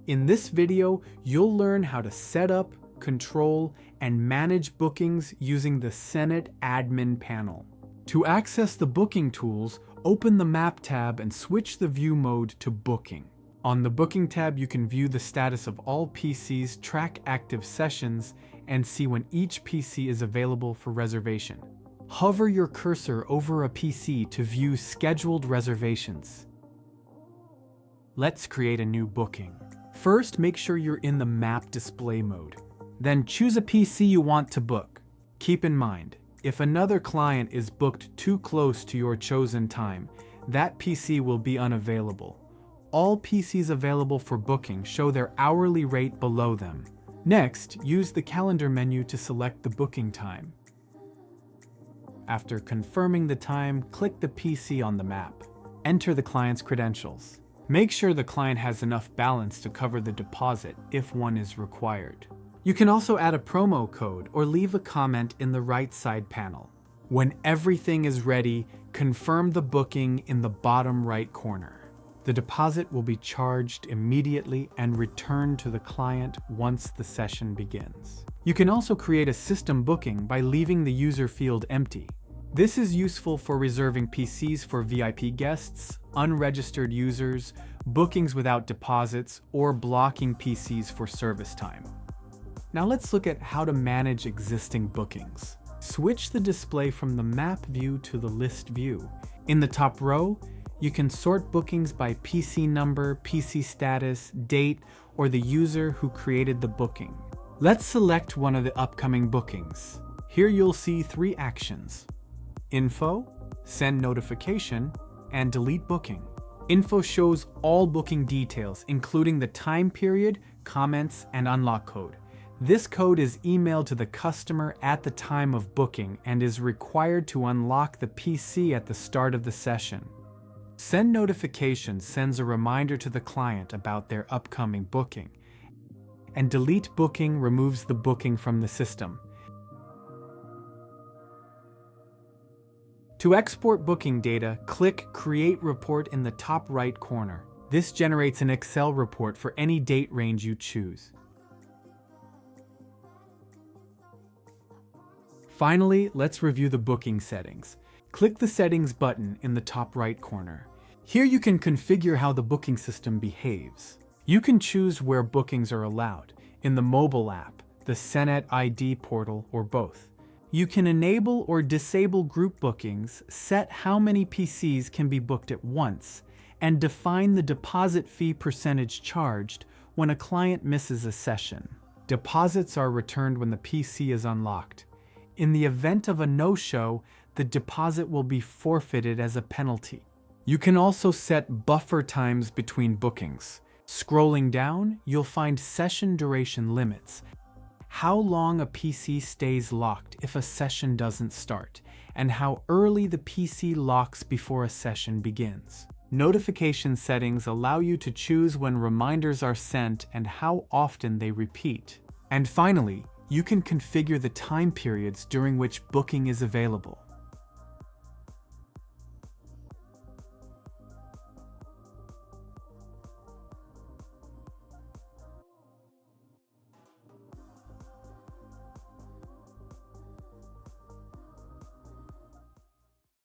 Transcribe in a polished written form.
In this video, you'll learn how to set up, control, and manage bookings using the SENET Admin Panel. To access the booking tools, open the Map tab and switch the view mode to Booking. On the Booking tab, you can view the status of all PCs, track active sessions, and see when each PC is available for reservation. Hover your cursor over a PC to view scheduled reservations. Let's create a new booking. First, make sure you're in the map display mode. Then choose a PC you want to book. Keep in mind, if another client is booked too close to your chosen time, that PC will be unavailable. All PCs available for booking show their hourly rate below them. Next, use the calendar menu to select the booking time. After confirming the time, click the PC on the map. Enter the client's credentials. Make sure the client has enough balance to cover the deposit if one is required. You can also add a promo code or leave a comment in the right side panel. When everything is ready, confirm the booking in the bottom right corner. The deposit will be charged immediately and returned to the client once the session begins. You can also create a system booking by leaving the user field empty. This is useful for reserving PCs for VIP guests, unregistered users, bookings without deposits, or blocking PCs for service time. Now let's look at how to manage existing bookings. Switch the display from the map view to the list view. In the top row, you can sort bookings by PC number, PC status, date, or the user who created the booking. Let's select one of the upcoming bookings. Here you'll see 3 actions: Info, Send Notification, and Delete Booking. Info shows all booking details, including the time period, comments, and unlock code. This code is emailed to the customer at the time of booking and is required to unlock the PC at the start of the session. Send Notification sends a reminder to the client about their upcoming booking, and Delete Booking removes the booking from the system. To export booking data, click Create Report in the top right corner. This generates an Excel report for any date range you choose. Finally, let's review the booking settings. Click the Settings button in the top right corner. Here you can configure how the booking system behaves. You can choose where bookings are allowed, in the mobile app, the SENET ID portal, or both. You can enable or disable group bookings, set how many PCs can be booked at once, and define the deposit fee percentage charged when a client misses a session. Deposits are returned when the PC is unlocked. In the event of a no-show, the deposit will be forfeited as a penalty. You can also set buffer times between bookings. Scrolling down, you'll find session duration limits, how long a PC stays locked if a session doesn't start, and how early the PC locks before a session begins. Notification settings allow you to choose when reminders are sent and how often they repeat. And finally, you can configure the time periods during which booking is available.